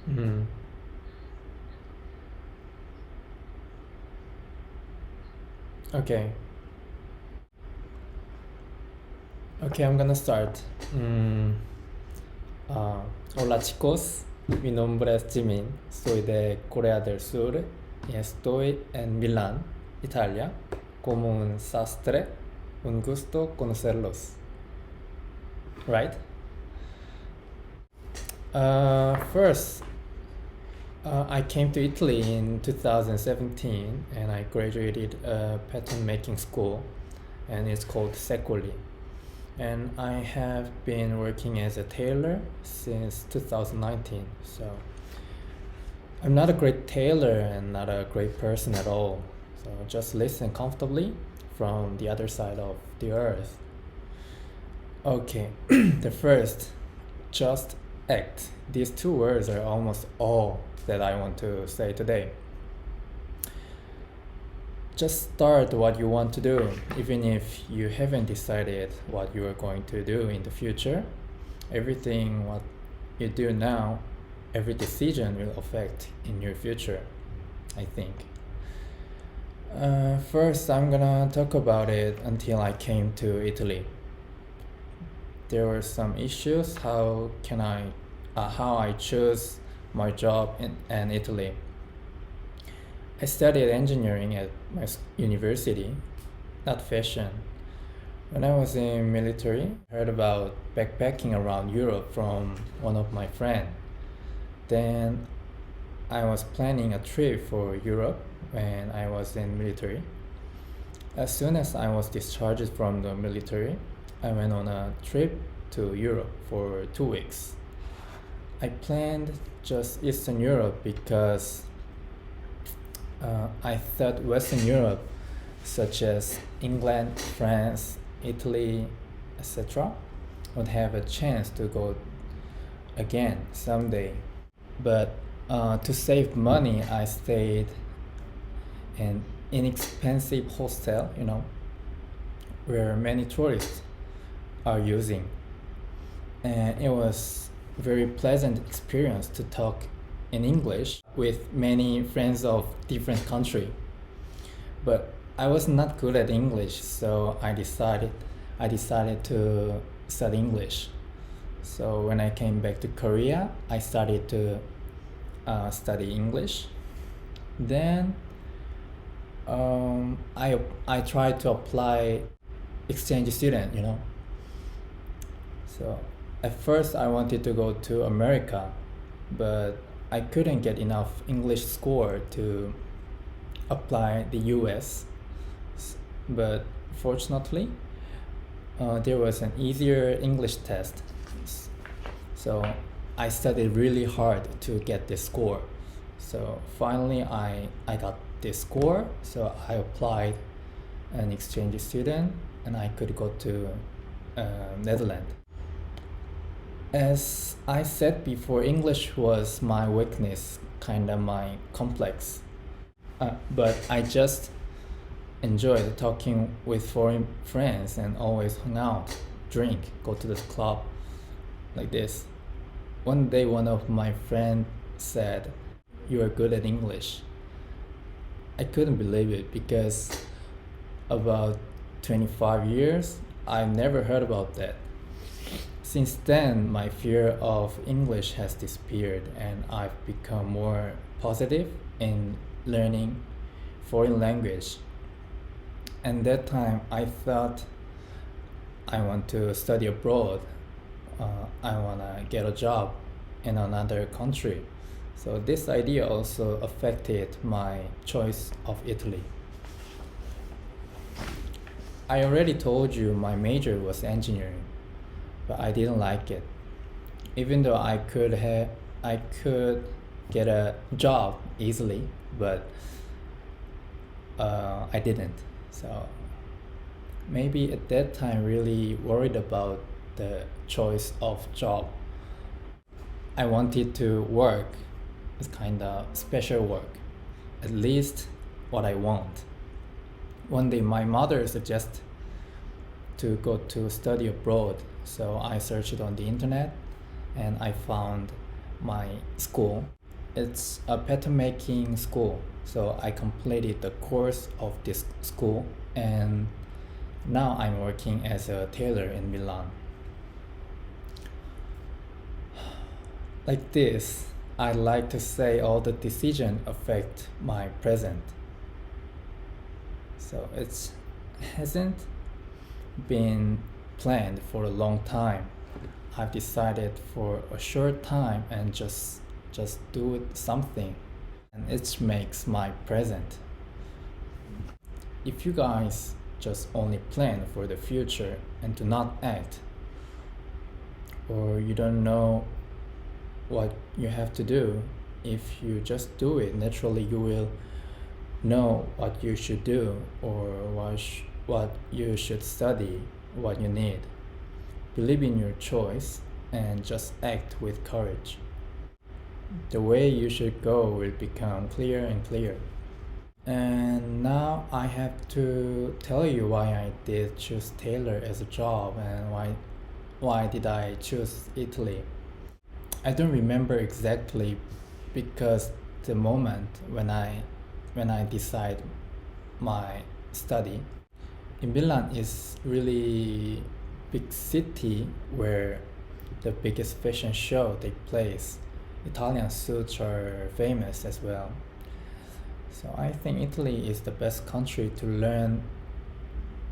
Mm. Okay. Okay, I'm gonna start. Mm. Hola chicos, mi nombre es Jimin, soy de Corea del Sur y estoy en Milán, Italia, como un sastre. Un gusto conocerlos. Right? First, I came to Italy in 2017 and I graduated a pattern making school and it's called Secoli. And I have been working as a tailor since 2019. So I'm not a great tailor and not a great person at all. So just listen comfortably from the other side of the earth. Okay, the first, just act. These two words are almost all that I want to say today. Just start what you want to do, even if you haven't decided what you are going to do in the future. Everything what you do now, every decision will affect in your future, I think. First, I'm gonna talk about it until I came to Italy. There were some issues. How I chose my job in Italy. I studied engineering at my university, not fashion. When I was in military, I heard about backpacking around Europe from one of my friends. Then I was planning a trip for Europe when I was in military. As soon as I was discharged from the military, I went on a trip to Europe for 2 weeks. I planned just Eastern Europe because I thought Western Europe, such as England, France, Italy, etc., would have a chance to go again someday. But to save money, I stayed in inexpensive hostel, where many tourists are using. And it was very pleasant experience to talk in English with many friends of different country. But I was not good at English, so I decided to study English. So when I came back to Korea, I started to study English. Then I tried to apply exchange student. So at first I wanted to go to America, but I couldn't get enough English score to apply the US. But fortunately, there was an easier English test. So I studied really hard to get this score. So finally I got this score, so I applied an exchange student and I could go to Netherlands. As I said before, English was my weakness, kind of my complex. But I just enjoyed talking with foreign friends and always hang out, drink, go to the club, like this. One day, one of my friends said, "You are good at English." I couldn't believe it because about 25 years, I never heard about that. Since then, my fear of English has disappeared and I've become more positive in learning foreign language. And that time, I thought I want to study abroad. I want to get a job in another country. So this idea also affected my choice of Italy. I already told you my major was engineering, but I didn't like it. Even though I could get a job easily, but I didn't. So maybe at that time really worried about the choice of job. I wanted to work, it's kind of special work, at least what I want. One day my mother suggested to go to study abroad, so I searched on the internet and I found my school. It's a pattern making school, so I completed the course of this school, and now I'm working as a tailor in Milan. Like this, I like to say all the decisions affect my present. So it hasn't been planned for a long time. I've decided for a short time and just do it something, and it makes my present. If you guys just only plan for the future and do not act, or you don't know what you have to do, if you just do it naturally, you will know what you should do, or what you should study, what you need. Believe in your choice and just act with courage. The way you should go will become clearer and clearer. And now I have to tell you why I did choose tailor as a job, and why did I choose Italy. I don't remember exactly, because the moment when I decide my study. In Milan is really big city where the biggest fashion show take place. Italian suits are famous as well. So I think Italy is the best country to learn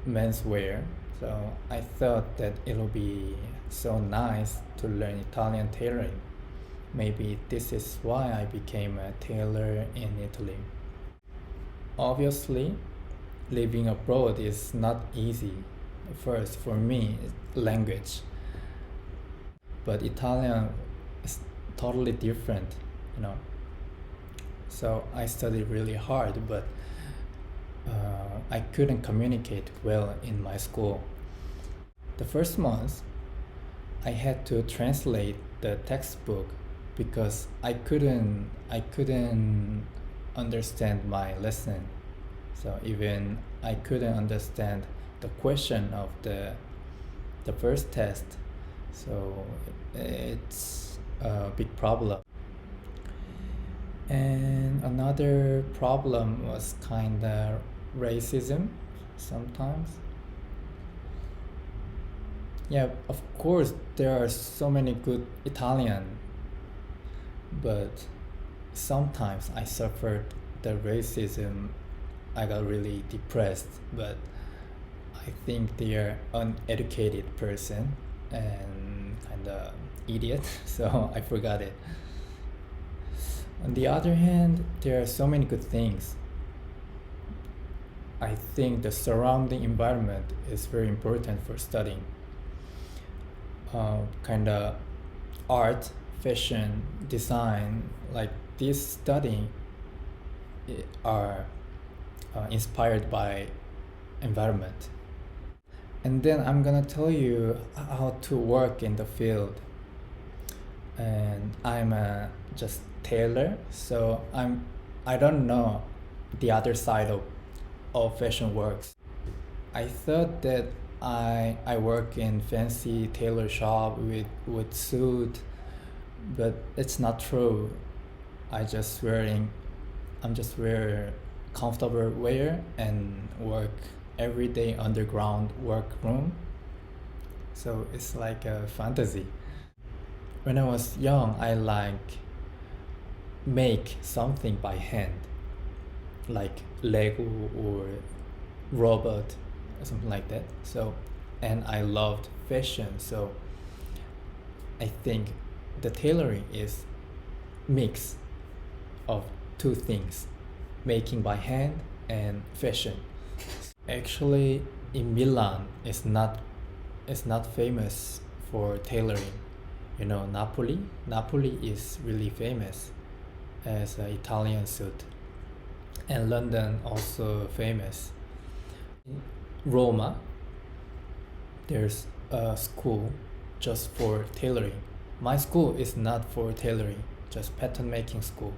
menswear. So I thought that it'll be so nice to learn Italian tailoring. Maybe this is why I became a tailor in Italy. Obviously, living abroad is not easy. First, for me, language. But Italian is totally different, you know. So I studied really hard, but I couldn't communicate well in my school. The first month, I had to translate the textbook because I couldn't understand my lesson. So even I couldn't understand the question of the first test. So it's a big problem. And another problem was kind of racism sometimes. Yeah, of course, there are so many good Italian, but sometimes I suffered the racism. I got really depressed, but I think they are uneducated person and kind of idiot, so I forgot it. On the other hand, there are so many good things. I think the surrounding environment is very important for studying. Kind of art, fashion, design, like this studying are inspired by environment. And then I'm gonna tell you how to work in the field. And I'm a just tailor, so I don't know the other side of fashion works. I thought that I work in fancy tailor shop with suit, but it's not true. I'm just wear comfortable wear and work every day underground workroom. So it's like a fantasy. When I was young, I like make something by hand, like Lego or robot or something like that. So, and I loved fashion. So I think the tailoring is mix of two things, making by hand and fashion. Actually, in Milan, it's not famous for tailoring. You know, Napoli is really famous as an Italian suit, and London also famous. In Roma, there's a school just for tailoring. My school is not for tailoring, just pattern making school.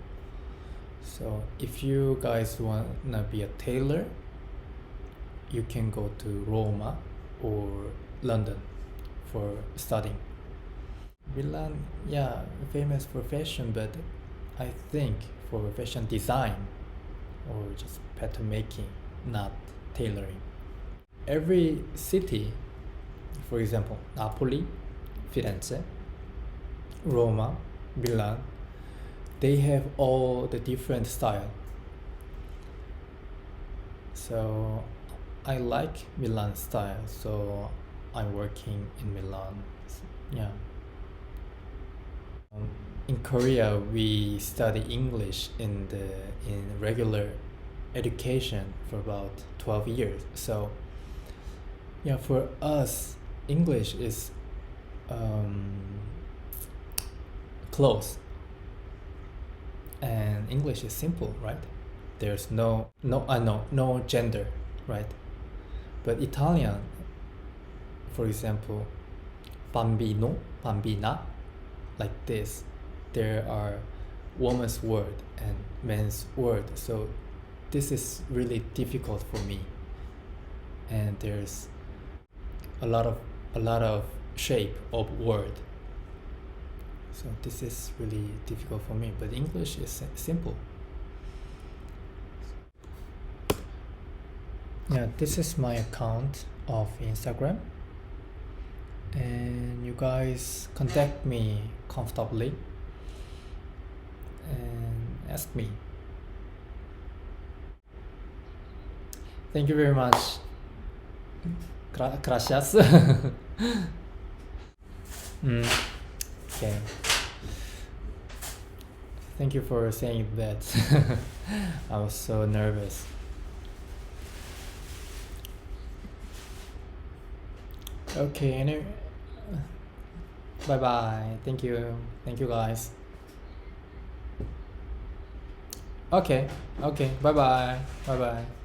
So if you guys wanna be a tailor, you can go to Roma or London for studying. Milan, yeah, famous for fashion, but I think for fashion design or just pattern making, not tailoring. Every city, for example, Napoli, Firenze, Roma, Milan, they have all the different style. So I like Milan style, so I'm working in Milan. Yeah. In Korea, we study English in regular education for about 12 years. So yeah, for us, English is close, and English is simple, right? There's no gender, right? But Italian, for example, bambino, bambina, like this, there are woman's word and men's word. So this is really difficult for me, and there's a lot of shape of word. So this is really difficult for me. But English is simple. Yeah, this is my account of Instagram, and you guys contact me comfortably and ask me. Thank you very much. Gracias. Okay. Thank you for saying that. I was so nervous. Okay, bye bye. Thank you. Thank you guys. Okay, bye bye. Bye bye.